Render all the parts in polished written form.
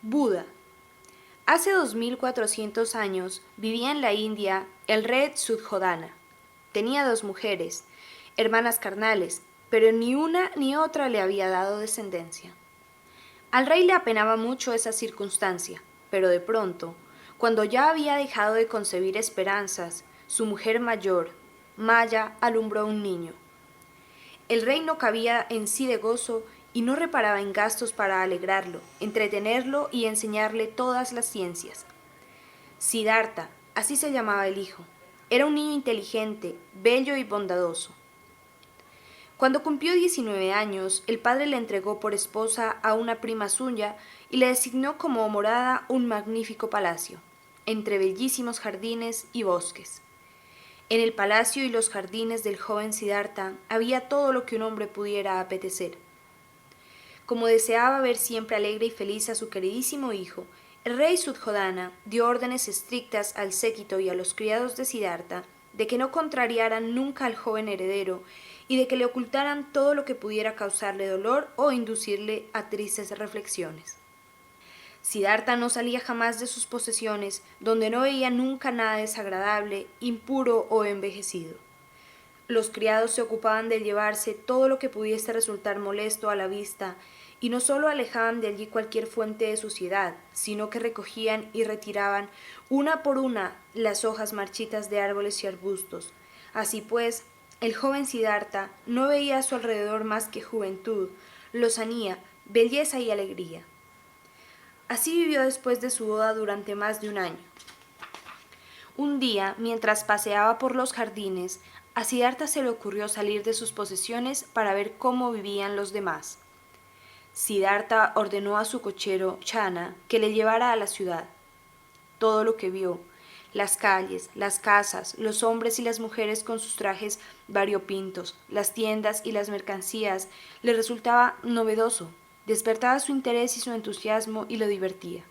Buda. Hace 2400 años vivía en la India el rey Suddhodana. Tenía dos mujeres, hermanas carnales, pero ni una ni otra le había dado descendencia. Al rey le apenaba mucho esa circunstancia, pero de pronto, cuando ya había dejado de concebir esperanzas, su mujer mayor, Maya, alumbró un niño. El rey no cabía en sí de gozo y no reparaba en gastos para alegrarlo, entretenerlo y enseñarle todas las ciencias. Siddhartha, así se llamaba el hijo, era un niño inteligente, bello y bondadoso. Cuando cumplió 19 años, el padre le entregó por esposa a una prima suya y le designó como morada un magnífico palacio, entre bellísimos jardines y bosques. En el palacio y los jardines del joven Siddhartha había todo lo que un hombre pudiera apetecer. Como deseaba ver siempre alegre y feliz a su queridísimo hijo, el rey Suddhodana dio órdenes estrictas al séquito y a los criados de Siddhartha de que no contrariaran nunca al joven heredero y de que le ocultaran todo lo que pudiera causarle dolor o inducirle a tristes reflexiones. Siddhartha no salía jamás de sus posesiones, donde no veía nunca nada desagradable, impuro o envejecido. Los criados se ocupaban de llevarse todo lo que pudiese resultar molesto a la vista, y no sólo alejaban de allí cualquier fuente de suciedad, sino que recogían y retiraban una por una las hojas marchitas de árboles y arbustos. Así pues, el joven Siddhartha no veía a su alrededor más que juventud, lozanía, belleza y alegría. Así vivió después de su boda durante más de un año. Un día, mientras paseaba por los jardines, a Siddhartha se le ocurrió salir de sus posesiones para ver cómo vivían los demás. Siddhartha ordenó a su cochero, Chana, que le llevara a la ciudad. Todo lo que vio, las calles, las casas, los hombres y las mujeres con sus trajes variopintos, las tiendas y las mercancías, le resultaba novedoso, despertaba su interés y su entusiasmo y lo divertía.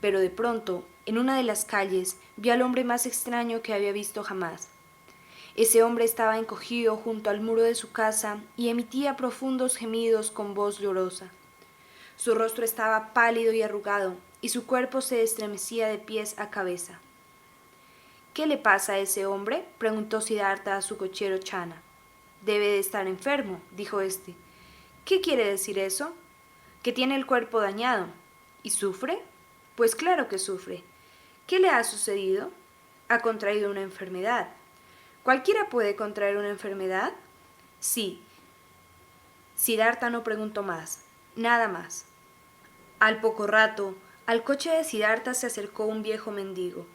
Pero de pronto, en una de las calles, vio al hombre más extraño que había visto jamás. Ese hombre estaba encogido junto al muro de su casa y emitía profundos gemidos con voz llorosa. Su rostro estaba pálido y arrugado, y su cuerpo se estremecía de pies a cabeza. ¿Qué le pasa a ese hombre?, preguntó Siddhartha a su cochero Chana. Debe de estar enfermo, dijo éste. ¿Qué quiere decir eso? Que tiene el cuerpo dañado. ¿Y sufre? Pues claro que sufre. ¿Qué le ha sucedido? Ha contraído una enfermedad. ¿Cualquiera puede contraer una enfermedad? Sí. Siddhartha no preguntó más, nada más. Al poco rato, al coche de Siddhartha se acercó un viejo mendigo,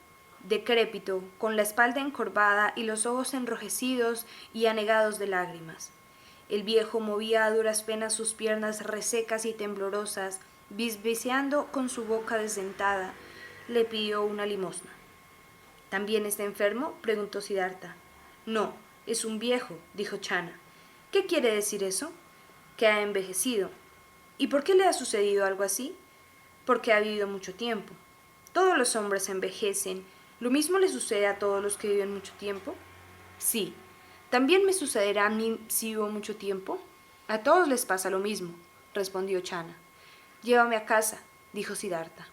decrépito, con la espalda encorvada y los ojos enrojecidos y anegados de lágrimas. El viejo movía a duras penas sus piernas resecas y temblorosas, bisbeceando con su boca desdentada. Le pidió una limosna. ¿También está enfermo?, preguntó Siddhartha. No, es un viejo, dijo Chana. ¿Qué quiere decir eso? Que ha envejecido. ¿Y por qué le ha sucedido algo así? Porque ha vivido mucho tiempo. Todos los hombres envejecen. ¿Lo mismo le sucede a todos los que viven mucho tiempo? Sí. ¿También me sucederá a mí si vivo mucho tiempo? A todos les pasa lo mismo, respondió Chana. Llévame a casa, dijo Siddhartha.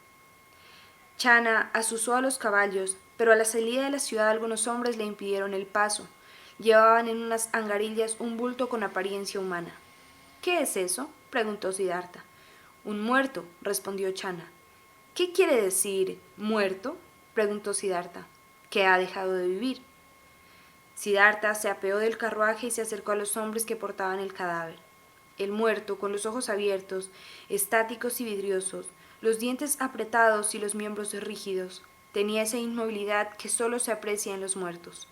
Chana asusó a los caballos, pero a la salida de la ciudad algunos hombres le impidieron el paso. Llevaban en unas angarillas un bulto con apariencia humana. ¿Qué es eso?, preguntó Siddhartha. Un muerto, respondió Chana. ¿Qué quiere decir muerto?, preguntó Siddhartha. Que ha dejado de vivir. Siddhartha se apeó del carruaje y se acercó a los hombres que portaban el cadáver. El muerto, con los ojos abiertos, estáticos y vidriosos, los dientes apretados y los miembros rígidos, tenía esa inmovilidad que solo se aprecia en los muertos.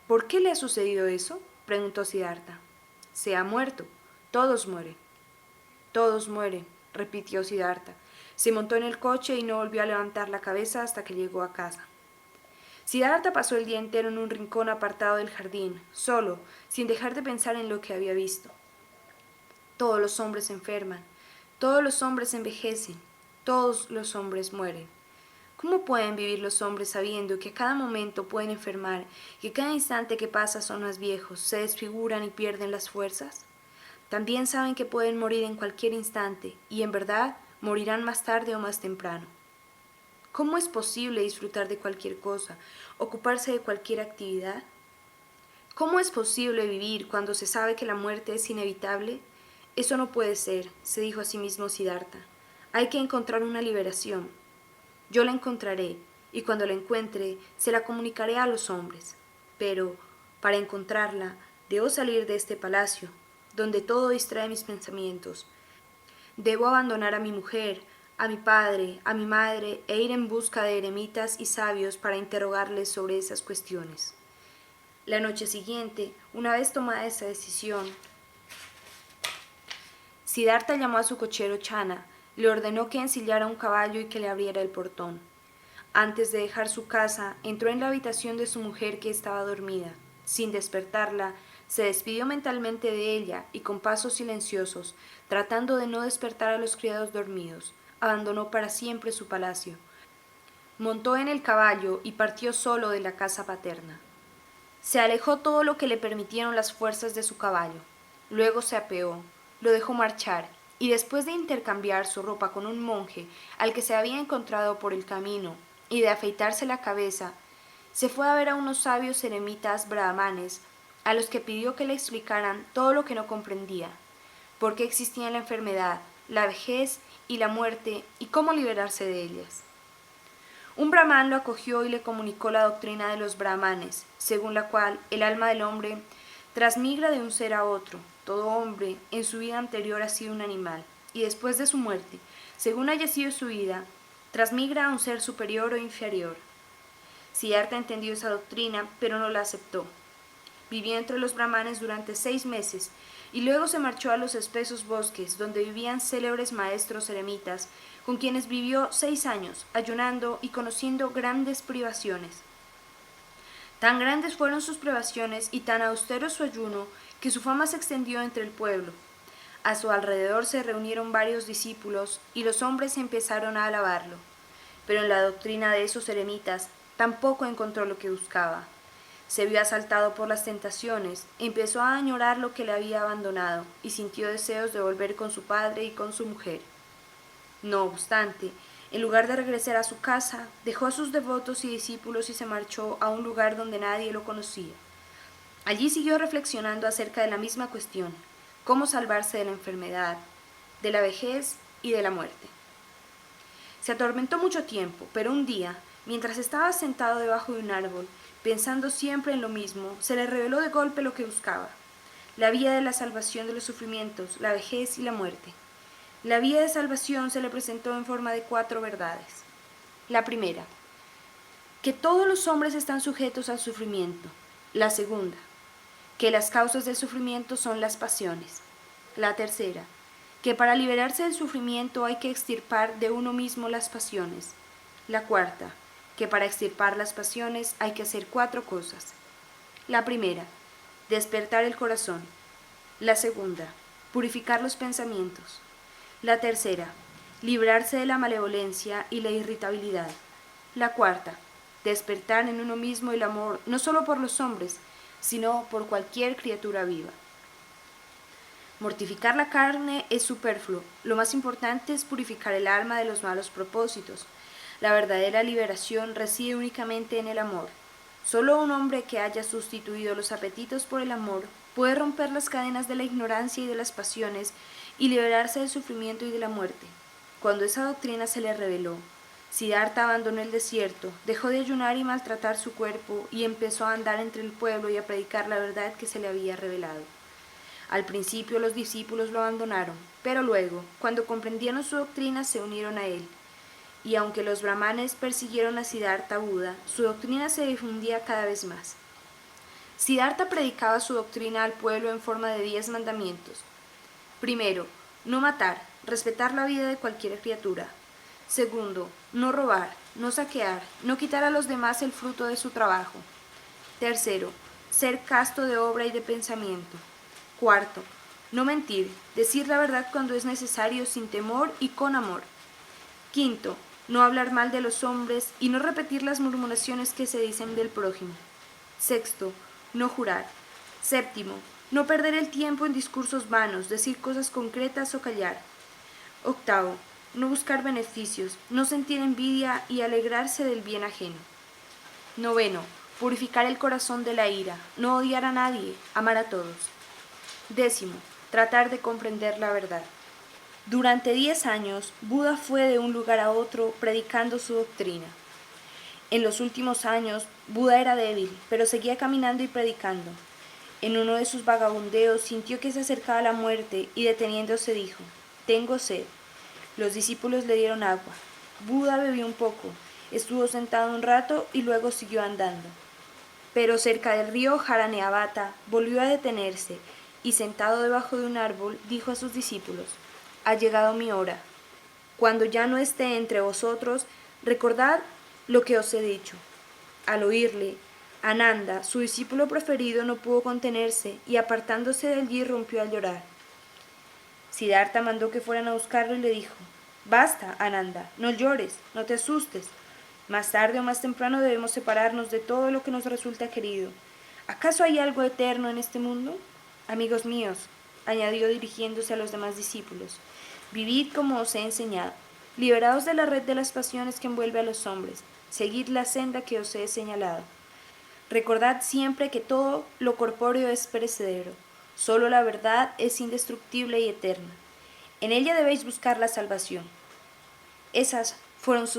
¿Por qué le ha sucedido eso?, preguntó Siddhartha. Se ha muerto. Todos mueren. Todos mueren, repitió Siddhartha. Se montó en el coche y no volvió a levantar la cabeza hasta que llegó a casa. Siddhartha pasó el día entero en un rincón apartado del jardín, solo, sin dejar de pensar en lo que había visto. Todos los hombres se enferman, todos los hombres envejecen, todos los hombres mueren. ¿Cómo pueden vivir los hombres sabiendo que a cada momento pueden enfermar, que cada instante que pasa son más viejos, se desfiguran y pierden las fuerzas? También saben que pueden morir en cualquier instante, y en verdad morirán más tarde o más temprano. ¿Cómo es posible disfrutar de cualquier cosa, ocuparse de cualquier actividad? ¿Cómo es posible vivir cuando se sabe que la muerte es inevitable? Eso no puede ser, se dijo a sí mismo Siddhartha. Hay que encontrar una liberación. Yo la encontraré, y cuando la encuentre, se la comunicaré a los hombres. Pero, para encontrarla, debo salir de este palacio, donde todo distrae mis pensamientos. Debo abandonar a mi mujer, a mi padre, a mi madre, e ir en busca de eremitas y sabios para interrogarles sobre esas cuestiones. La noche siguiente, una vez tomada esa decisión, Siddhartha llamó a su cochero Chana, le ordenó que ensillara un caballo y que le abriera el portón. Antes de dejar su casa, entró en la habitación de su mujer que estaba dormida. Sin despertarla, se despidió mentalmente de ella y con pasos silenciosos, tratando de no despertar a los criados dormidos, abandonó para siempre su palacio. Montó en el caballo y partió solo de la casa paterna. Se alejó todo lo que le permitieron las fuerzas de su caballo. Luego se apeó, lo dejó marchar, y después de intercambiar su ropa con un monje al que se había encontrado por el camino y de afeitarse la cabeza, se fue a ver a unos sabios eremitas brahmanes, a los que pidió que le explicaran todo lo que no comprendía, por qué existían la enfermedad, la vejez y la muerte y cómo liberarse de ellas. Un brahman lo acogió y le comunicó la doctrina de los brahmanes, según la cual el alma del hombre transmigra de un ser a otro. Todo hombre en su vida anterior ha sido un animal, y después de su muerte, según haya sido su vida, transmigra a un ser superior o inferior. Siddhartha entendió esa doctrina, pero no la aceptó. Vivió entre los brahmanes durante 6 meses, y luego se marchó a los espesos bosques, donde vivían célebres maestros eremitas, con quienes vivió 6 años, ayunando y conociendo grandes privaciones. Tan grandes fueron sus privaciones y tan austero su ayuno, que su fama se extendió entre el pueblo. A su alrededor se reunieron varios discípulos, y los hombres empezaron a alabarlo. Pero en la doctrina de esos eremitas tampoco encontró lo que buscaba. Se vio asaltado por las tentaciones, empezó a añorar lo que le había abandonado y sintió deseos de volver con su padre y con su mujer. No obstante, en lugar de regresar a su casa, dejó a sus devotos y discípulos y se marchó a un lugar donde nadie lo conocía. Allí siguió reflexionando acerca de la misma cuestión, cómo salvarse de la enfermedad, de la vejez y de la muerte. Se atormentó mucho tiempo, pero un día, mientras estaba sentado debajo de un árbol, pensando siempre en lo mismo, se le reveló de golpe lo que buscaba: la vía de la salvación de los sufrimientos, la vejez y la muerte. La vía de salvación se le presentó en forma de 4 verdades. La primera, que todos los hombres están sujetos al sufrimiento. La segunda, que las causas del sufrimiento son las pasiones. La tercera, que para liberarse del sufrimiento hay que extirpar de uno mismo las pasiones. La cuarta, que para extirpar las pasiones hay que hacer 4 cosas. La primera, despertar el corazón. La segunda, purificar los pensamientos. La tercera, librarse de la malevolencia y la irritabilidad. La cuarta, despertar en uno mismo el amor no solo por los hombres, sino por cualquier criatura viva. Mortificar la carne es superfluo, lo más importante es purificar el alma de los malos propósitos. La verdadera liberación reside únicamente en el amor. Solo un hombre que haya sustituido los apetitos por el amor puede romper las cadenas de la ignorancia y de las pasiones y liberarse del sufrimiento y de la muerte. Cuando esa doctrina se le reveló, Siddhartha abandonó el desierto, dejó de ayunar y maltratar su cuerpo y empezó a andar entre el pueblo y a predicar la verdad que se le había revelado. Al principio los discípulos lo abandonaron, pero luego, cuando comprendieron su doctrina, se unieron a él. Y aunque los brahmanes persiguieron a Siddhartha Buda, su doctrina se difundía cada vez más. Siddhartha predicaba su doctrina al pueblo en forma de 10 mandamientos. Primero, no matar, respetar la vida de cualquier criatura. Segundo, no robar, no saquear, no quitar a los demás el fruto de su trabajo. Tercero, ser casto de obra y de pensamiento. Cuarto, no mentir, decir la verdad cuando es necesario sin temor y con amor. Quinto, no hablar mal de los hombres y no repetir las murmuraciones que se dicen del prójimo. Sexto, no jurar. Séptimo, no perder el tiempo en discursos vanos, decir cosas concretas o callar. Octavo, no buscar beneficios, no sentir envidia y alegrarse del bien ajeno. 9. Purificar el corazón de la ira, no odiar a nadie, amar a todos. 10. Tratar de comprender la verdad. Durante 10 años, Buda fue de un lugar a otro predicando su doctrina. En los últimos años, Buda era débil, pero seguía caminando y predicando. En uno de sus vagabundeos sintió que se acercaba la muerte y deteniéndose dijo: «Tengo sed». Los discípulos le dieron agua. Buda bebió un poco, estuvo sentado un rato y luego siguió andando. Pero cerca del río Jaraneavata volvió a detenerse y sentado debajo de un árbol dijo a sus discípulos: «Ha llegado mi hora. Cuando ya no esté entre vosotros, recordad lo que os he dicho». Al oírle, Ananda, su discípulo preferido, no pudo contenerse y apartándose de allí rompió a llorar. Siddhartha mandó que fueran a buscarlo y le dijo: «Basta, Ananda, no llores, no te asustes. Más tarde o más temprano debemos separarnos de todo lo que nos resulta querido. ¿Acaso hay algo eterno en este mundo? Amigos míos», añadió dirigiéndose a los demás discípulos, «vivid como os he enseñado, liberaos de la red de las pasiones que envuelve a los hombres, seguid la senda que os he señalado. Recordad siempre que todo lo corpóreo es perecedero, solo la verdad es indestructible y eterna. En ella debéis buscar la salvación». Esas fueron sus